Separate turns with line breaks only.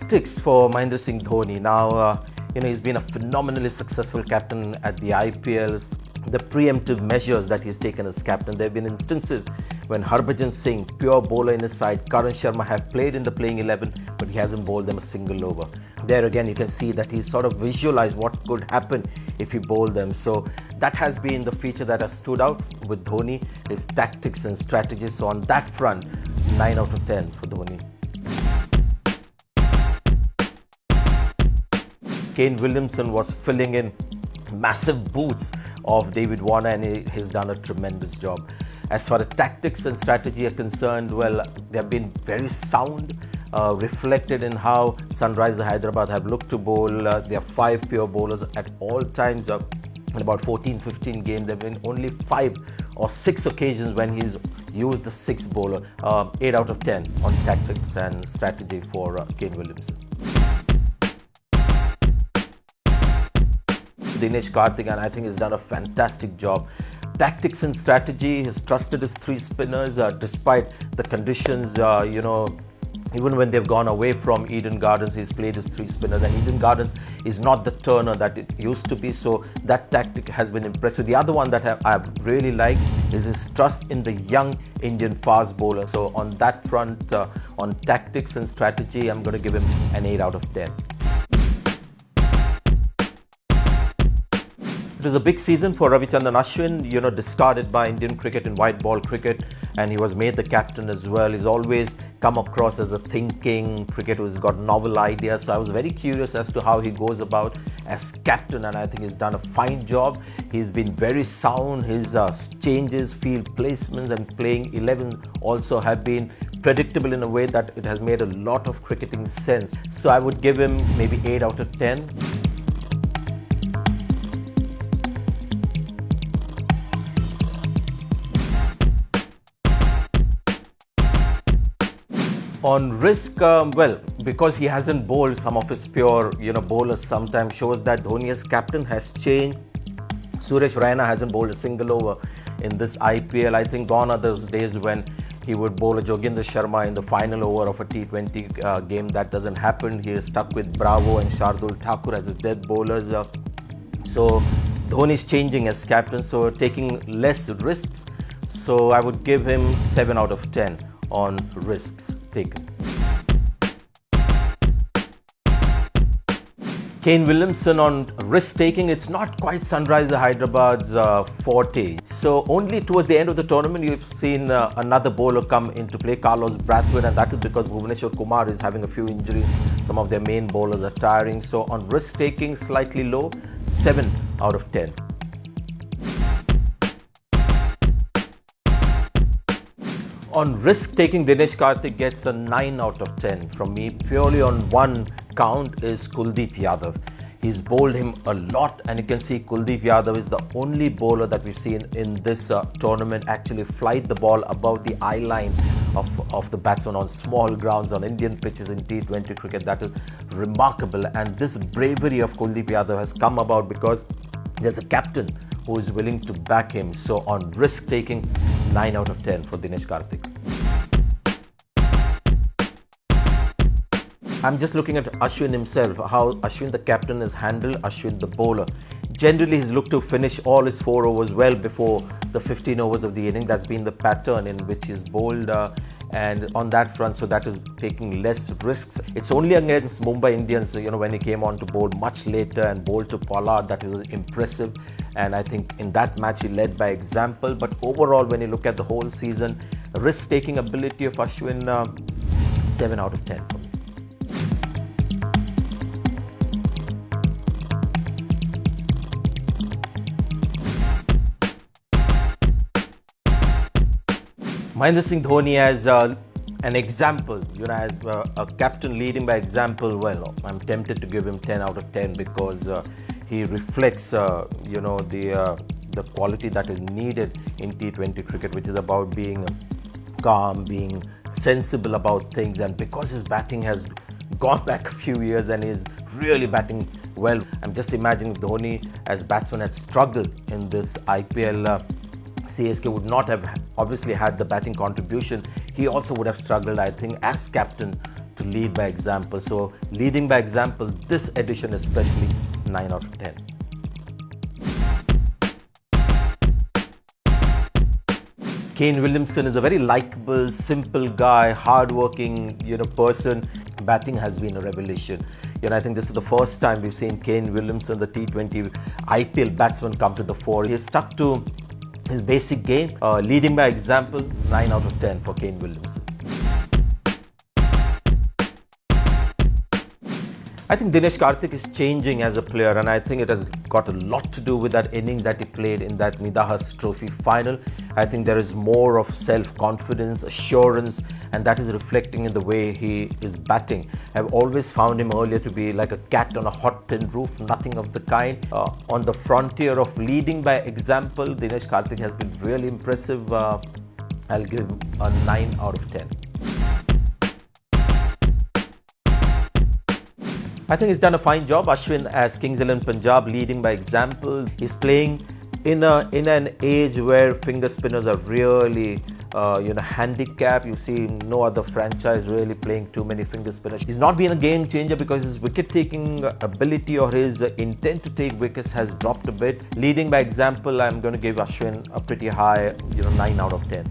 tactics for Mahendra Singh Dhoni. Now, he's been a phenomenally successful captain at the IPL. The preemptive measures that he's taken as captain. There have been instances when Harbhajan Singh, pure bowler in his side, Karan Sharma have played in the playing 11, but he hasn't bowled them a single over. There again, you can see that he's sort of visualized what could happen if he bowled them. So that has been the feature that has stood out with Dhoni, his tactics and strategies. So on that front, 9 out of 10 for Dhoni. Kane Williamson was filling in massive boots of David Warner, and he's done a tremendous job. As far as tactics and strategy are concerned, well, they have been very sound, reflected in how Sunrisers Hyderabad have looked to bowl. They have 5 pure bowlers at all times. In about 14-15 games, there have been only 5 or 6 occasions when he's used the 6th bowler. 8 out of 10 on tactics and strategy for Kane Williamson. Dinesh Karthik, and I think he's done a fantastic job. Tactics and strategy, he's trusted his 3 spinners despite the conditions, even when they've gone away from Eden Gardens, he's played his 3 spinners, and Eden Gardens is not the turner that it used to be, so that tactic has been impressive. The other one that I've really liked is his trust in the young Indian fast bowler. So on that front, on tactics and strategy, I'm going to give him an 8 out of 10. It was a big season for Ravichandran Ashwin, discarded by Indian cricket in white ball cricket, and he was made the captain as well. He's always come across as a thinking cricketer who's got novel ideas. So I was very curious as to how he goes about as captain, and I think he's done a fine job. He's been very sound. His changes, field placements and playing 11 also have been predictable in a way that it has made a lot of cricketing sense. So I would give him maybe 8 out of 10. On risk, because he hasn't bowled, some of his pure, bowlers sometimes shows that Dhoni as captain has changed. Suresh Raina hasn't bowled a single over in this IPL. I think gone are those days when he would bowl a Jogendra Sharma in the final over of a T20 game. That doesn't happen. He is stuck with Bravo and Shardul Thakur as his death bowlers. So Dhoni is changing as captain, so taking less risks. So I would give him 7 out of 10 on risks taken. Kane Williamson on risk taking, it's not quite Sunrisers Hyderabad's forte. So only towards the end of the tournament you've seen another bowler come into play, Carlos Brathwaite, and that is because Bhuvneshwar Kumar is having a few injuries. Some of their main bowlers are tiring. So on risk taking, slightly low, 7 out of 10. On risk-taking, Dinesh Karthik gets a 9 out of 10 from me. Purely on one count is Kuldeep Yadav. He's bowled him a lot, and you can see Kuldeep Yadav is the only bowler that we've seen in this tournament actually flight the ball above the eye line of the batsman on small grounds, on Indian pitches in T20 cricket. That is remarkable, and this bravery of Kuldeep Yadav has come about because there's a captain who is willing to back him. So on risk-taking, 9 out of 10 for Dinesh Karthik. I'm just looking at Ashwin himself, how Ashwin the captain has handled Ashwin the bowler. Generally, he's looked to finish all his 4 overs well before the 15 overs of the inning. That's been the pattern in which he's bowled, and on that front, so that is taking less risks. It's only against Mumbai Indians, when he came on to bowl much later and bowled to Pollard, that was impressive. And I think in that match he led by example. But overall, when you look at the whole season, risk-taking ability of Ashwin, 7 out of 10 for me. Mahendra Singh Dhoni as an example, as a captain leading by example. Well, I'm tempted to give him 10 out of 10 because he reflects, the quality that is needed in T20 cricket, which is about being calm, being sensible about things. And because his batting has gone back a few years and is really batting well, I'm just imagining Dhoni as batsman had struggled in this IPL. CSK would not have obviously had the batting contribution. He also would have struggled, I think, as captain to lead by example. So leading by example, this edition especially, 9 out of 10. Kane Williamson is a very likable, simple guy, hard-working, person. Batting has been a revelation. I think this is the first time we've seen Kane Williamson, the T20 IPL batsman, come to the fore. He has stuck to his basic game, leading by example, 9 out of 10 for Kane Williamson. I think Dinesh Karthik is changing as a player, and I think it has got a lot to do with that innings that he played in that Nidahas Trophy final. I think there is more of self-confidence, assurance, and that is reflecting in the way he is batting. I've always found him earlier to be like a cat on a hot tin roof, nothing of the kind. On the frontier of leading by example, Dinesh Karthik has been really impressive. I'll give him a 9 out of 10. I think he's done a fine job. Ashwin as Kings 11 Punjab, leading by example. He's playing in an age where finger spinners are really handicapped. You see no other franchise really playing too many finger spinners. He's not been a game changer because his wicket-taking ability or his intent to take wickets has dropped a bit. Leading by example, I'm going to give Ashwin a pretty high 9 out of 10.